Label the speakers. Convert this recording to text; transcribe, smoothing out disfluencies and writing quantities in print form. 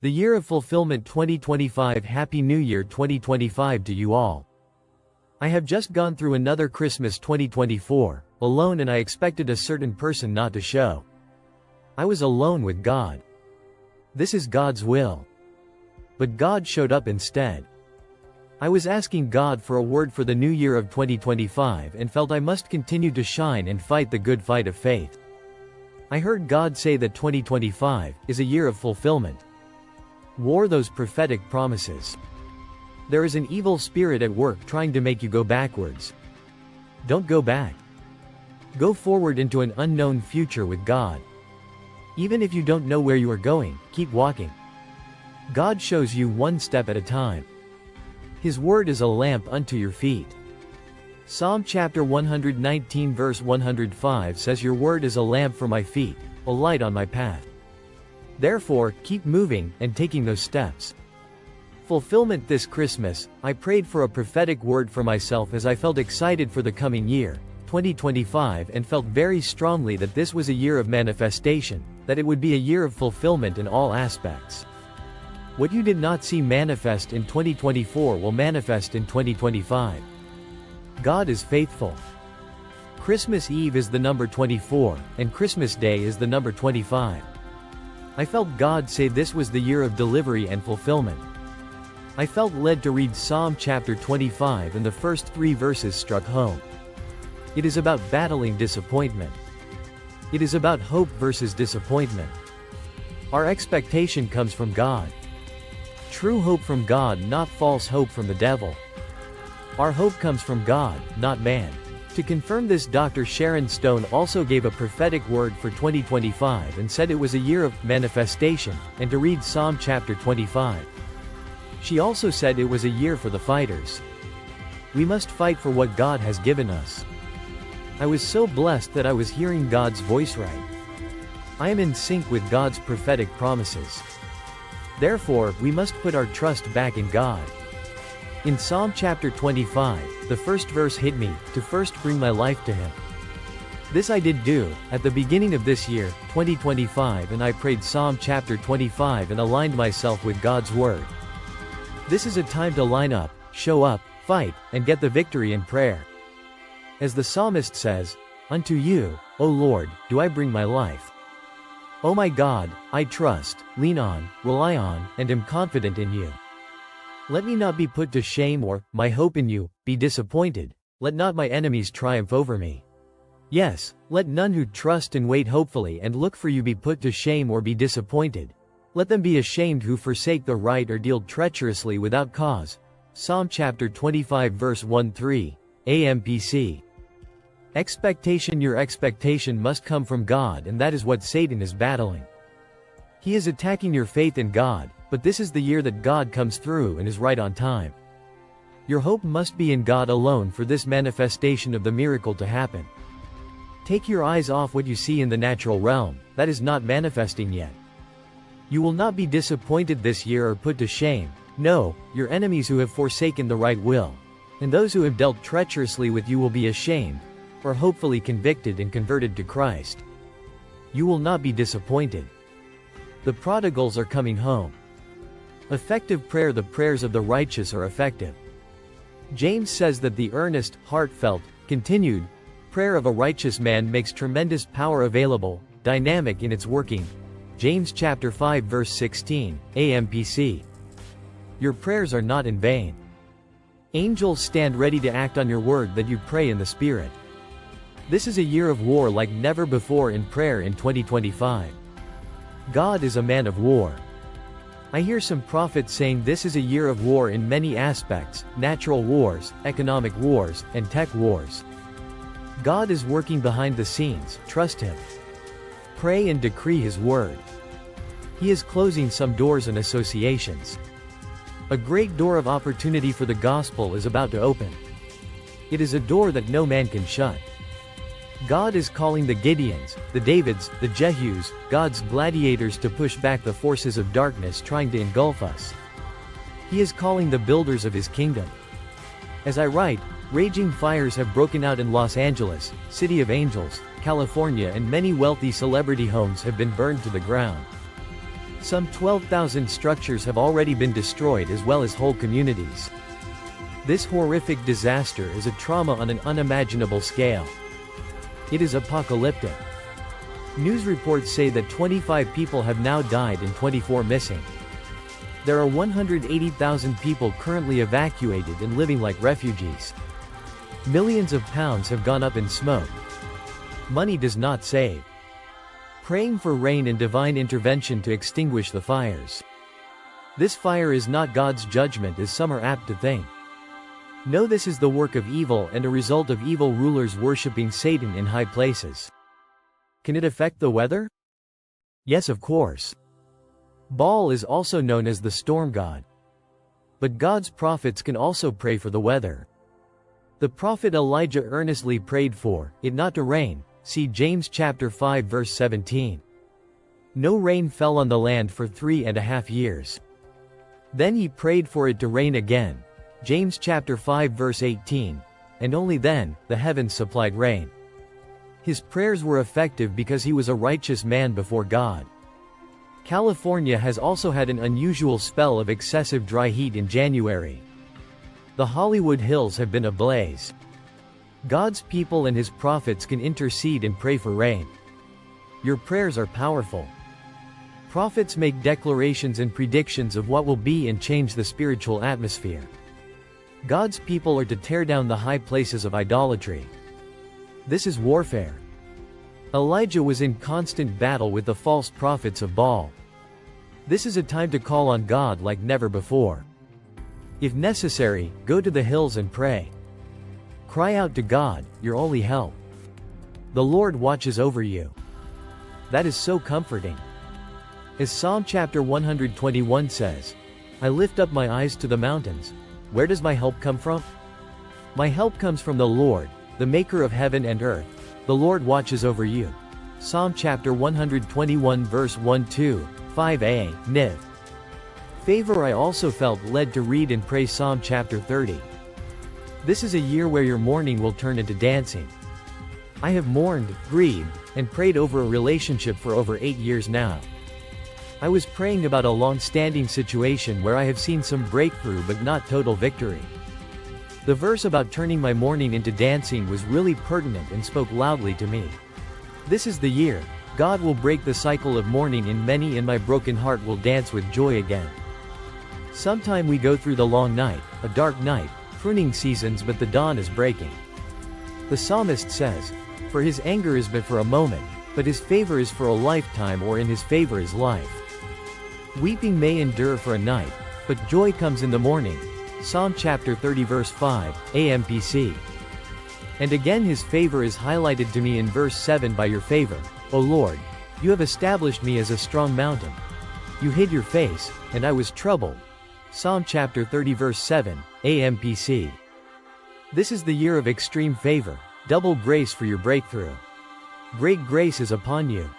Speaker 1: The Year of Fulfillment 2025. Happy New Year 2025 to you all. I have just gone through another Christmas 2024, alone, and I expected a certain person not to show. I was alone with God. This is God's will. But God showed up instead. I was asking God for a word for the new year of 2025 and felt I must continue to shine and fight the good fight of faith. I heard God say that 2025 is a year of fulfillment. War those prophetic promises. There is an evil spirit at work trying to make you go backwards. Don't go back. Go forward into an unknown future with God. Even if you don't know where you are going, keep walking. God shows you one step at a time. His word is a lamp unto your feet. Psalm chapter 119 verse 105 says, "Your word is a lamp for my feet, a light on my path." Therefore, keep moving and taking those steps. Fulfillment. This Christmas, I prayed for a prophetic word for myself as I felt excited for the coming year, 2025, and felt very strongly that this was a year of manifestation, that it would be a year of fulfillment in all aspects. What you did not see manifest in 2024 will manifest in 2025. God is faithful. Christmas Eve is the number 24, and Christmas Day is the number 25. I felt God say this was the year of delivery and fulfillment. I felt led to read Psalm chapter 25, and the first 3 verses struck home. It is about battling disappointment. It is about hope versus disappointment. Our expectation comes from God. True hope from God, not false hope from the devil. Our hope comes from God, not man. To confirm this, Dr. Sharon Stone also gave a prophetic word for 2025 and said it was a year of manifestation, and to read Psalm chapter 25. She also said it was a year for the fighters. We must fight for what God has given us. I was so blessed that I was hearing God's voice right. I am in sync with God's prophetic promises. Therefore, we must put our trust back in God. In Psalm chapter 25, the first verse hit me, to first bring my life to Him. This I did do, at the beginning of this year, 2025, and I prayed Psalm chapter 25 and aligned myself with God's Word. This is a time to line up, show up, fight, and get the victory in prayer. As the psalmist says, "Unto you, O Lord, do I bring my life. O my God, I trust, lean on, rely on, and am confident in you. Let me not be put to shame or, my hope in you, be disappointed. Let not my enemies triumph over me. Yes, let none who trust and wait hopefully and look for you be put to shame or be disappointed. Let them be ashamed who forsake the right or deal treacherously without cause." Psalm chapter 25 verse 1-3, AMPC. Expectation. Your expectation must come from God, and that is what Satan is battling. He is attacking your faith in God, but this is the year that God comes through and is right on time. Your hope must be in God alone for this manifestation of the miracle to happen. Take your eyes off what you see in the natural realm, that is not manifesting yet. You will not be disappointed this year or put to shame. No, your enemies who have forsaken the right will, and those who have dealt treacherously with you will be ashamed, or hopefully convicted and converted to Christ. You will not be disappointed. The prodigals are coming home. Effective prayer. The prayers of the righteous are effective. James says that the earnest, heartfelt, continued prayer of a righteous man makes tremendous power available, dynamic in its working. James chapter 5 verse 16, AMPC. Your prayers are not in vain. Angels stand ready to act on your word that you pray in the Spirit. This is a year of war like never before in prayer in 2025. God is a man of war. I hear some prophets saying this is a year of war in many aspects: natural wars, economic wars, and tech wars. God is working behind the scenes. Trust Him. Pray and decree His word. He is closing some doors and associations. A great door of opportunity for the gospel is about to open. It is a door that no man can shut. God is calling the Gideons, the Davids, the Jehus, God's gladiators to push back the forces of darkness trying to engulf us. He is calling the builders of His kingdom. As I write, raging fires have broken out in Los Angeles, City of Angels, California, and many wealthy celebrity homes have been burned to the ground. Some 12,000 structures have already been destroyed as well as whole communities. This horrific disaster is a trauma on an unimaginable scale. It is apocalyptic. News reports say that 25 people have now died and 24 missing. There are 180,000 people currently evacuated and living like refugees. Millions of pounds have gone up in smoke. Money does not save. Praying for rain and divine intervention to extinguish the fires. This fire is not God's judgment as some are apt to think. No, this is the work of evil and a result of evil rulers worshipping Satan in high places. Can it affect the weather? Yes, of course. Baal is also known as the storm god. But God's prophets can also pray for the weather. The prophet Elijah earnestly prayed for it not to rain. See James chapter 5 verse 17. No rain fell on the land for 3.5 years. Then he prayed for it to rain again. James chapter 5 verse 18. And only then, the heavens supplied rain. His prayers were effective because he was a righteous man before God. California has also had an unusual spell of excessive dry heat in January. The Hollywood Hills have been ablaze. God's people and his prophets can intercede and pray for rain. Your prayers are powerful. Prophets make declarations and predictions of what will be and change the spiritual atmosphere. God's people are to tear down the high places of idolatry. This is warfare. Elijah was in constant battle with the false prophets of Baal. This is a time to call on God like never before. If necessary, go to the hills and pray. Cry out to God, your only help. The Lord watches over you. That is so comforting. As Psalm chapter 121 says, I lift up my eyes to the mountains. Where does my help come from? My help comes from the Lord, the maker of heaven and earth. The Lord watches over you. Psalm chapter 121 verse 1-2, 5a, Niv. Favor. I also felt led to read and pray Psalm chapter 30. This is a year where your mourning will turn into dancing. I have mourned, grieved, and prayed over a relationship for over 8 years now. I was praying about a long-standing situation where I have seen some breakthrough but not total victory. The verse about turning my mourning into dancing was really pertinent and spoke loudly to me. This is the year. God will break the cycle of mourning in many, and my broken heart will dance with joy again. Sometime we go through the long night, a dark night, pruning seasons, but the dawn is breaking. The psalmist says, for his anger is but for a moment, but his favor is for a lifetime, or in his favor is life. Weeping may endure for a night, but joy comes in the morning. Psalm chapter 30 verse 5, AMPC. And again his favor is highlighted to me in verse 7 by your favor, O Lord. You have established me as a strong mountain. You hid your face, and I was troubled. Psalm chapter 30 verse 7, AMPC. This is the year of extreme favor, double grace for your breakthrough. Great grace is upon you.